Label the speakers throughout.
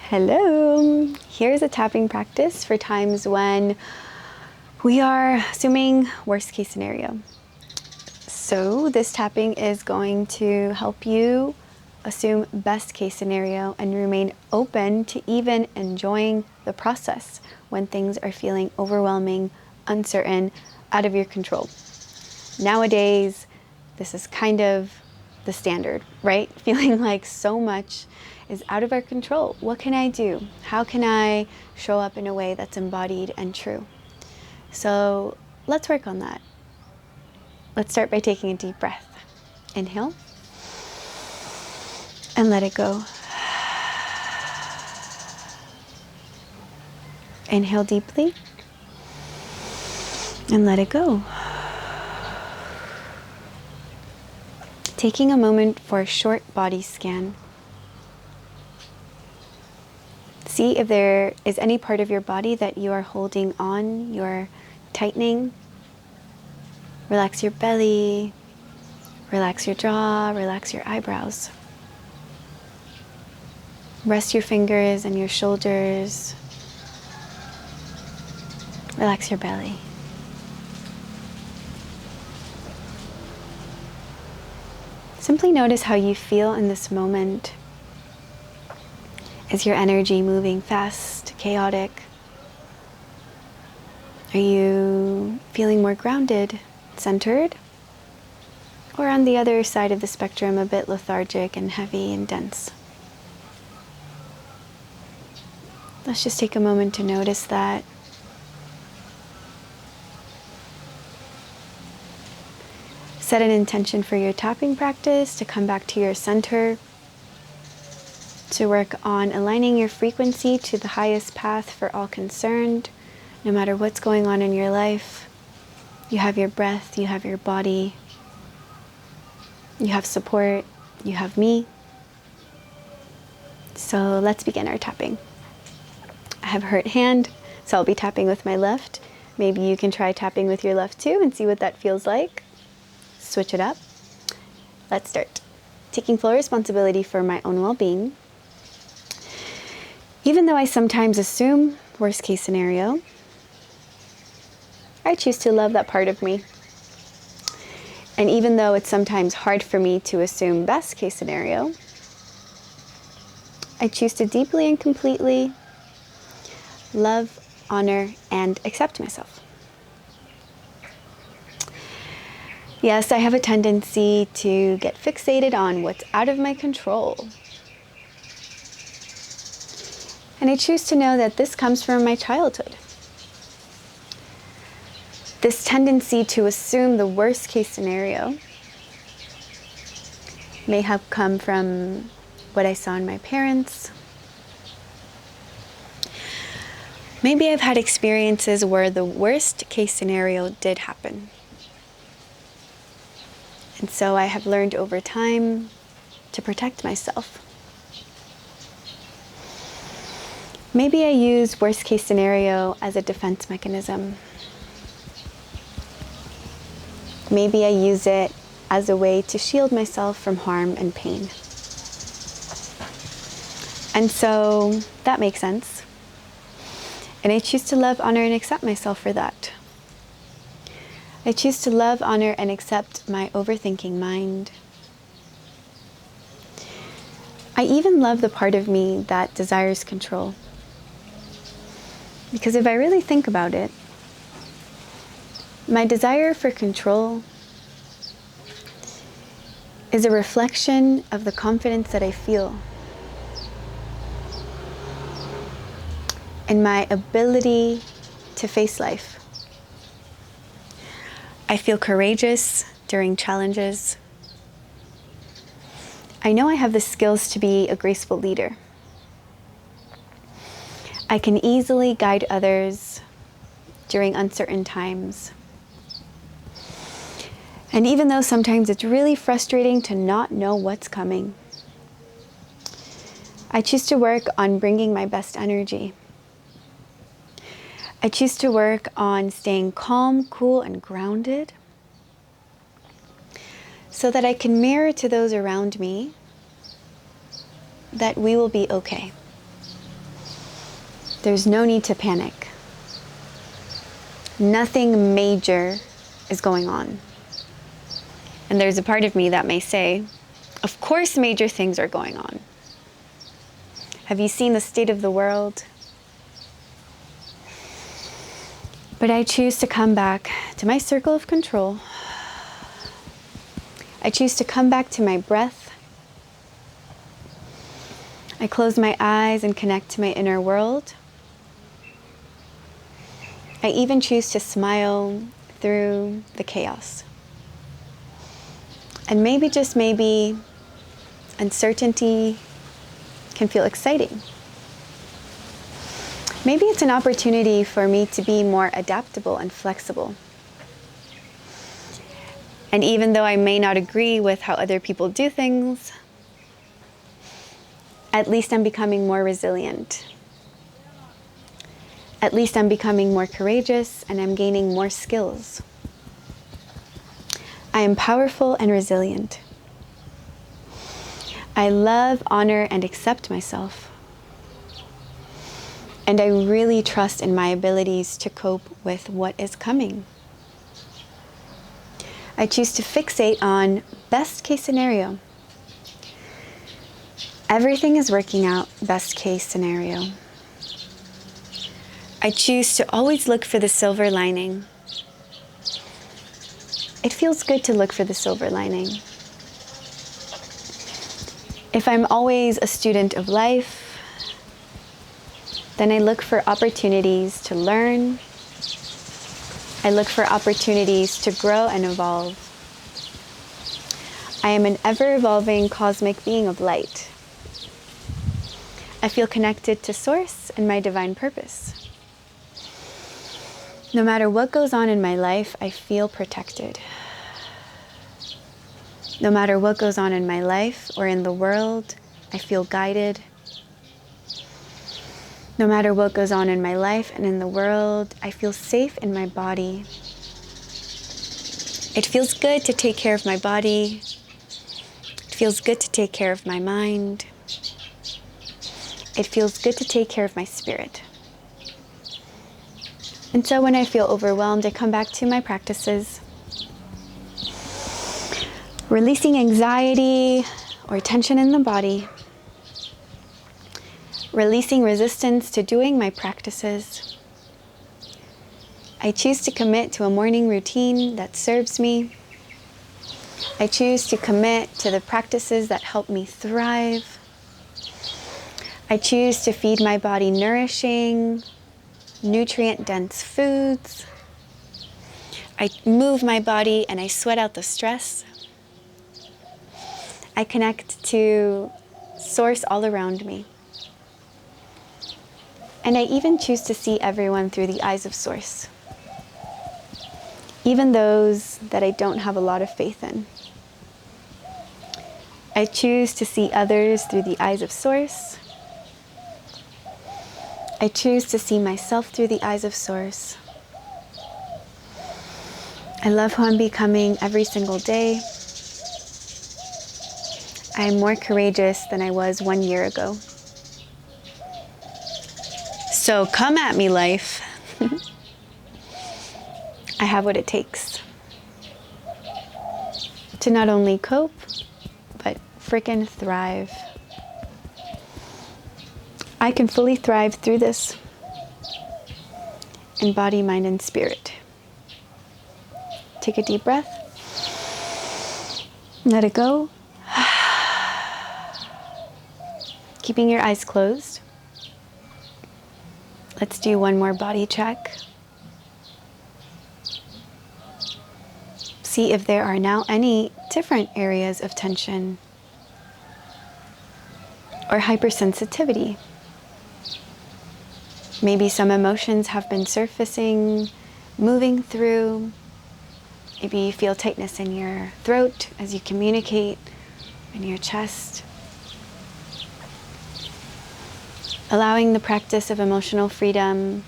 Speaker 1: Hello! Here's a tapping practice for times when we are assuming worst case scenario. So this tapping is going to help you assume best case scenario and remain open to even enjoying the process when things are feeling overwhelming, uncertain, out of your control. Nowadays, this is kind of the standard, right? Feeling like so much is out of our control. What can I do? How can I show up in a way that's embodied and true? So let's work on that. Let's start by taking a deep breath. Inhale and let it go. Inhale deeply and let it go. Taking a moment for a short body scan. See if there is any part of your body that you are holding on, you're tightening. Relax your belly, relax your jaw, relax your eyebrows. Rest your fingers and your shoulders. Relax your belly. Simply notice how you feel in this moment. Is your energy moving fast, chaotic? Are you feeling more grounded, centered? Or on the other side of the spectrum, a bit lethargic and heavy and dense? Let's just take a moment to notice that. Set an intention for your tapping practice to come back to your center, to work on aligning your frequency to the highest path for all concerned, no matter what's going on in your life. You have your breath, you have your body, you have support, you have me. So let's begin our tapping. I have a hurt hand, so I'll be tapping with my left. Maybe you can try tapping with your left too and see what that feels like. Switch it up. Let's start. Taking full responsibility for my own well-being. Even though I sometimes assume worst case scenario, I choose to love that part of me. And even though it's sometimes hard for me to assume best case scenario, I choose to deeply and completely love, honor, and accept myself. Yes, I have a tendency to get fixated on what's out of my control. And I choose to know that this comes from my childhood. This tendency to assume the worst case scenario may have come from what I saw in my parents. Maybe I've had experiences where the worst case scenario did happen. And so I have learned over time to protect myself. Maybe I use worst case scenario as a defense mechanism. Maybe I use it as a way to shield myself from harm and pain. And so that makes sense. And I choose to love, honor, and accept myself for that. I choose to love, honor, and accept my overthinking mind. I even love the part of me that desires control. Because if I really think about it, my desire for control is a reflection of the confidence that I feel in my ability to face life. I feel courageous during challenges. I know I have the skills to be a graceful leader. I can easily guide others during uncertain times. And even though sometimes it's really frustrating to not know what's coming, I choose to work on bringing my best energy. I choose to work on staying calm, cool, and grounded so that I can mirror to those around me that we will be okay. There's no need to panic. Nothing major is going on. And there's a part of me that may say, of course major things are going on. Have you seen the state of the world? But I choose to come back to my circle of control. I choose to come back to my breath. I close my eyes and connect to my inner world. I even choose to smile through the chaos. And maybe, just maybe, uncertainty can feel exciting. Maybe it's an opportunity for me to be more adaptable and flexible. And even though I may not agree with how other people do things, at least I'm becoming more resilient. At least I'm becoming more courageous and I'm gaining more skills. I am powerful and resilient. I love, honor, and accept myself. And I really trust in my abilities to cope with what is coming. I choose to fixate on best case scenario. Everything is working out best case scenario. I choose to always look for the silver lining. It feels good to look for the silver lining. If I'm always a student of life, then I look for opportunities to learn. I look for opportunities to grow and evolve. I am an ever-evolving cosmic being of light. I feel connected to Source and my divine purpose. No matter what goes on in my life, I feel protected. No matter what goes on in my life or in the world, I feel guided. No matter what goes on in my life and in the world, I feel safe in my body. It feels good to take care of my body. It feels good to take care of my mind. It feels good to take care of my spirit. And so when I feel overwhelmed, I come back to my practices, releasing anxiety or tension in the body, releasing resistance to doing my practices. I choose to commit to a morning routine that serves me. I choose to commit to the practices that help me thrive. I choose to feed my body nourishing, nutrient-dense foods. I move my body and I sweat out the stress. I connect to Source all around me. And I even choose to see everyone through the eyes of Source, even those that I don't have a lot of faith in. I choose to see others through the eyes of Source. I choose to see myself through the eyes of Source. I love who I'm becoming every single day. I am more courageous than I was 1 year ago. So come at me, life. I have what it takes to not only cope, but frickin' thrive. I can fully thrive through this in body, mind, and spirit. Take a deep breath. Let it go. Keeping your eyes closed. Let's do one more body check. See if there are now any different areas of tension or hypersensitivity. Maybe some emotions have been surfacing, moving through. Maybe you feel tightness in your throat as you communicate, in your chest. Allowing the practice of emotional freedom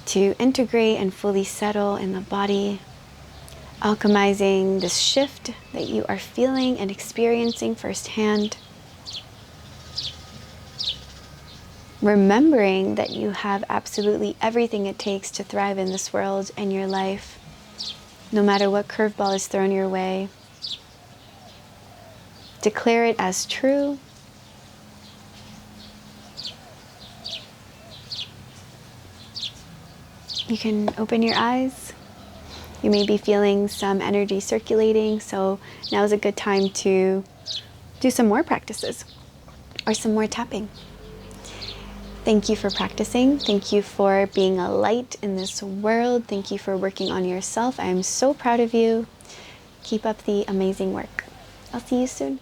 Speaker 1: to integrate and fully settle in the body, alchemizing this shift that you are feeling and experiencing firsthand. remembering that you have absolutely everything it takes to thrive in this world and your life, no matter what curveball is thrown your way. Declare it as true. You can open your eyes. You may be feeling some energy circulating, so now is a good time to do some more practices or some more tapping. Thank you for practicing. Thank you for being a light in this world. Thank you for working on yourself. I am so proud of you. Keep up the amazing work. I'll see you soon.